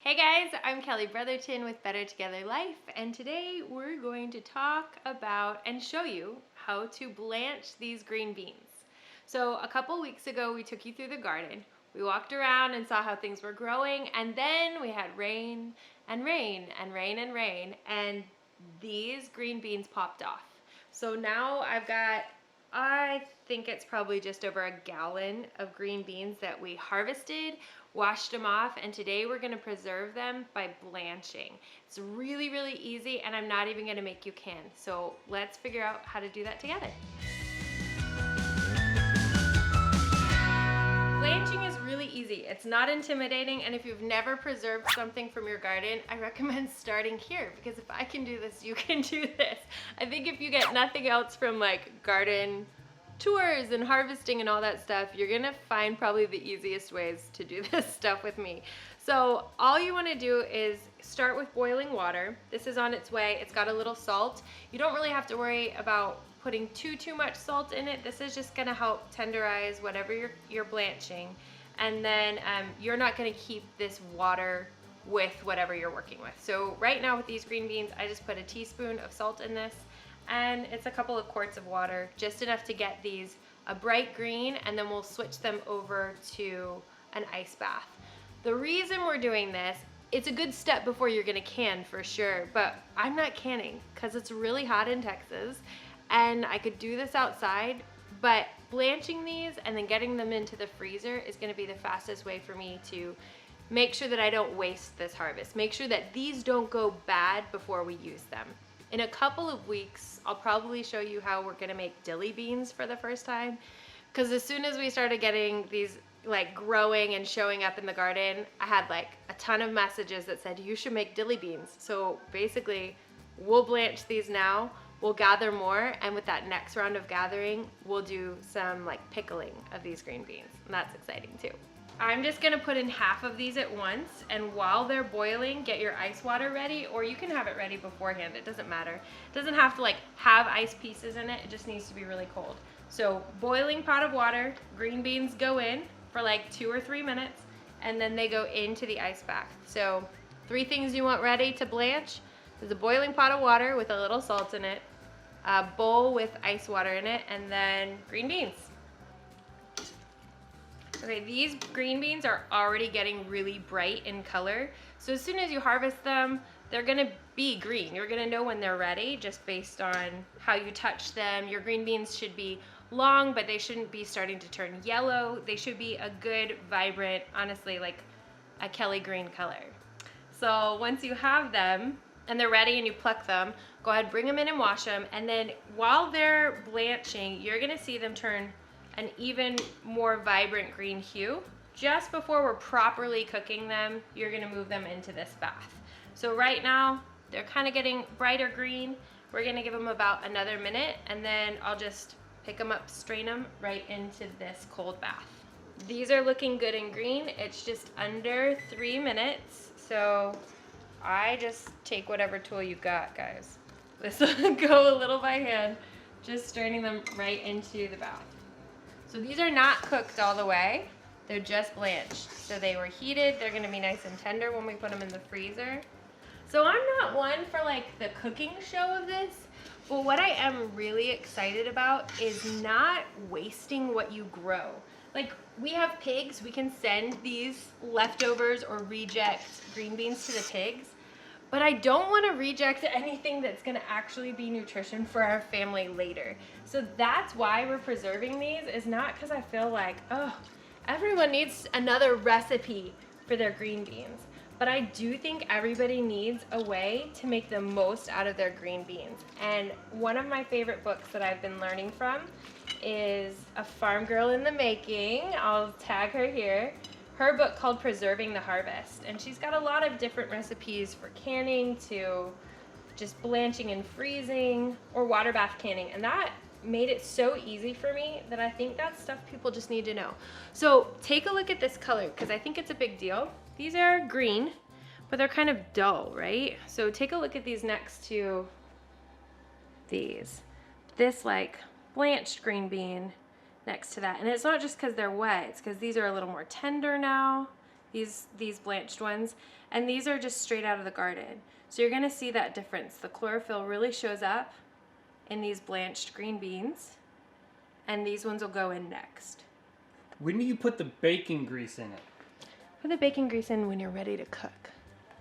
Hey guys, I'm Kelly Brotherton with Better Together Life, and today we're going to talk about and show you how to blanch these green beans. So a couple weeks ago we took you through the garden. We walked around and saw how things were growing, and then we had rain and rain and rain and rain, and these green beans popped off. So now I think it's probably just over a gallon of green beans that we harvested, washed them off, and today we're going to preserve them by blanching. It's really, really easy, and I'm not even going to make you can. So let's figure out how to do that together. Blanching is really easy. It's not intimidating, and if you've never preserved something from your garden, I recommend starting here, because if I can do this, you can do this. I think if you get nothing else from like garden tours and harvesting and all that stuff, you're gonna find probably the easiest ways to do this stuff with me. So all you want to do is start with boiling water. This is on its way. It's got a little salt. You don't really have to worry about putting too much salt in it. This is just gonna help tenderize whatever you're blanching, and then you're not gonna keep this water with whatever you're working with. So right now with these green beans, I just put a teaspoon of salt in this, and it's a couple of quarts of water, just enough to get these a bright green, and then we'll switch them over to an ice bath. The reason we're doing this, it's a good step before you're gonna can for sure, but I'm not canning because it's really hot in Texas, and I could do this outside, but blanching these and then getting them into the freezer is gonna be the fastest way for me to make sure that I don't waste this harvest. Make sure that these don't go bad before we use them. In a couple of weeks, I'll probably show you how we're gonna make dilly beans for the first time, because as soon as we started getting these like growing and showing up in the garden, I had like a ton of messages that said you should make dilly beans. So basically, we'll blanch these now, we'll gather more, and with that next round of gathering, we'll do some like pickling of these green beans, and that's exciting too. I'm just gonna put in half of these at once, and while they're boiling, get your ice water ready, or you can have it ready beforehand, it doesn't matter. It doesn't have to like have ice pieces in it, it just needs to be really cold. So boiling pot of water, green beans go in for like 2 or 3 minutes, and then they go into the ice bath. So 3 things you want ready to blanch. There's a boiling pot of water with a little salt in it, a bowl with ice water in it, and then green beans. Okay, these green beans are already getting really bright in color. So as soon as you harvest them, they're gonna be green. You're gonna know when they're ready just based on how you touch them. Your green beans should be long, but they shouldn't be starting to turn yellow. They should be a good, vibrant, honestly, like a Kelly green color. So once you have them and they're ready and you pluck them, go ahead, bring them in and wash them. And then while they're blanching, you're gonna see them turn an even more vibrant green hue. Just before we're properly cooking them, you're gonna move them into this bath. So right now, they're kind of getting brighter green. We're gonna give them about another minute, and then I'll just pick them up, strain them right into this cold bath. These are looking good and green. It's just under 3 minutes. So I just take whatever tool you got, guys. This will go a little by hand, just straining them right into the bath. So these are not cooked all the way, they're just blanched. So they were heated, they're gonna be nice and tender when we put them in the freezer. So I'm not one for like the cooking show of this, but what I am really excited about is not wasting what you grow. Like we have pigs, we can send these leftovers or reject green beans to the pigs, but I don't want to reject anything that's going to actually be nutrition for our family later. So that's why we're preserving these, is not because I feel like, oh, everyone needs another recipe for their green beans. But I do think everybody needs a way to make the most out of their green beans. And one of my favorite books that I've been learning from is a farm girl in the making. I'll tag her here. Her book called Preserving the Harvest, and she's got a lot of different recipes for canning to just blanching and freezing or water bath canning, and that made it so easy for me that I think that's stuff people just need to know. So take a look at this color, because I think it's a big deal. These are green, but they're kind of dull, right? So take a look at these next to these. This like blanched green bean next to that. And it's not just because they're wet, it's because these are a little more tender now. these blanched ones, and these are just straight out of the garden. So you're gonna see that difference. The chlorophyll really shows up in these blanched green beans, and these ones will go in next. When do you put the bacon grease in it? Put the bacon grease in when you're ready to cook.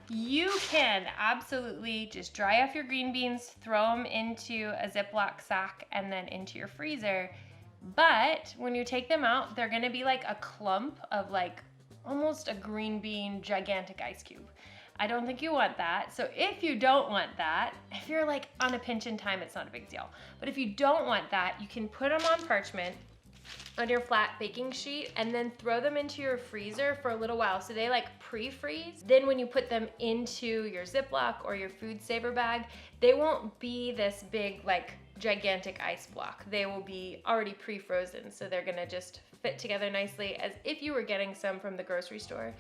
You can absolutely just dry off your green beans, throw them into a Ziploc sack and then into your freezer. But when you take them out, they're gonna be like a clump of like almost a green bean gigantic ice cube. I don't think you want that. So if you don't want that, if you're like on a pinch in time, it's not a big deal. But if you don't want that, you can put them on parchment on your flat baking sheet and then throw them into your freezer for a little while so they like pre-freeze. Then when you put them into your Ziploc or your food saver bag, they won't be this big like gigantic ice block. They will be already pre-frozen, so they're gonna just fit together nicely as if you were getting some from the grocery store,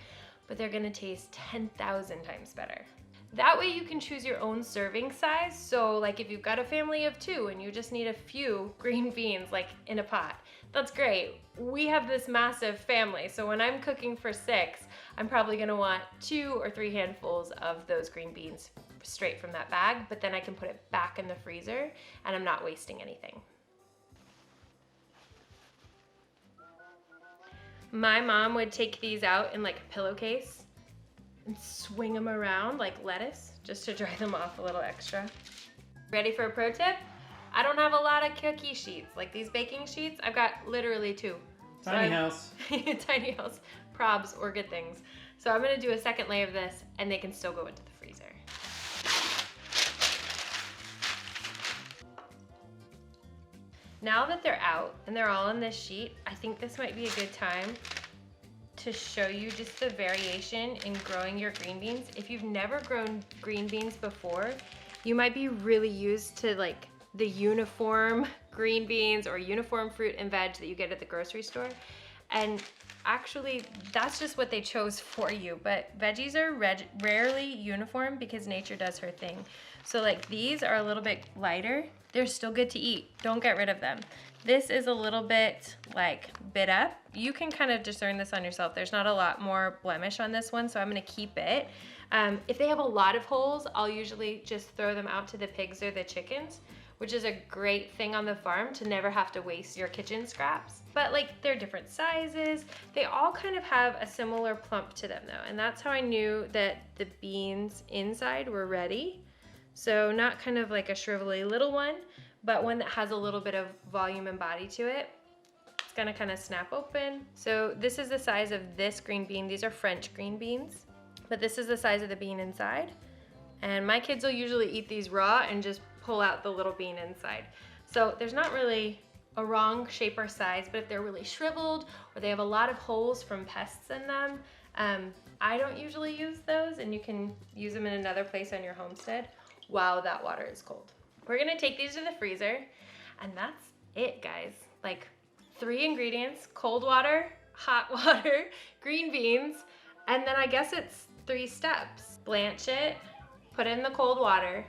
but they're gonna taste 10,000 times better. That way you can choose your own serving size. So like if you've got a family of 2 and you just need a few green beans like in a pot, that's great. We have this massive family, so when I'm cooking for 6, I'm probably gonna want 2 or 3 handfuls of those green beans straight from that bag, but then I can put it back in the freezer and I'm not wasting anything. My mom would take these out in like a pillowcase and swing them around like lettuce just to dry them off a little extra. Ready for a pro tip? I don't have a lot of cookie sheets. Like these baking sheets, I've got literally 2. Tiny house. Tiny house, probs or good things. So I'm gonna do a second layer of this and they can still go into the freezer. Now that they're out and they're all on this sheet, I think this might be a good time to show you just the variation in growing your green beans. If you've never grown green beans before, you might be really used to like the uniform green beans or uniform fruit and veg that you get at the grocery store. And actually, that's just what they chose for you. But veggies are rarely uniform because nature does her thing. So like these are a little bit lighter. They're still good to eat. Don't get rid of them. This is a little bit like bit up. You can kind of discern this on yourself. There's not a lot more blemish on this one, so I'm gonna keep it. If they have a lot of holes, I'll usually just throw them out to the pigs or the chickens, which is a great thing on the farm to never have to waste your kitchen scraps. But like they're different sizes. They all kind of have a similar plump to them though. And that's how I knew that the beans inside were ready. So not kind of like a shrivelly little one, but one that has a little bit of volume and body to it. It's gonna kind of snap open. So this is the size of this green bean. These are French green beans, but this is the size of the bean inside. And my kids will usually eat these raw and just pull out the little bean inside. So there's not really a wrong shape or size, but if they're really shriveled or they have a lot of holes from pests in them, I don't usually use those, and you can use them in another place on your homestead while that water is cold. We're gonna take these to the freezer, and that's it, guys. Like 3 ingredients: cold water, hot water, green beans, and then I guess it's 3 steps. Blanch it, put it in the cold water,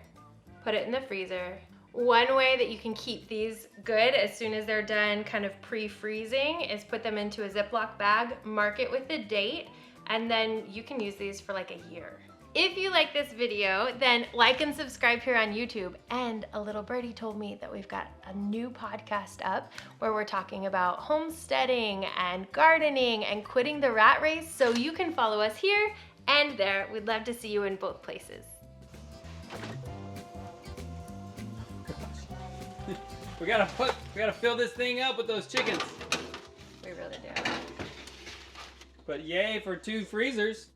put it in the freezer. One way that you can keep these good as soon as they're done kind of pre-freezing is put them into a Ziploc bag, mark it with the date, and then you can use these for like a year. If you like this video, then like and subscribe here on YouTube. And a little birdie told me that we've got a new podcast up where we're talking about homesteading and gardening and quitting the rat race. So you can follow us here and there. We'd love to see you in both places. We gotta fill this thing up with those chickens. We really do. But yay for 2 freezers.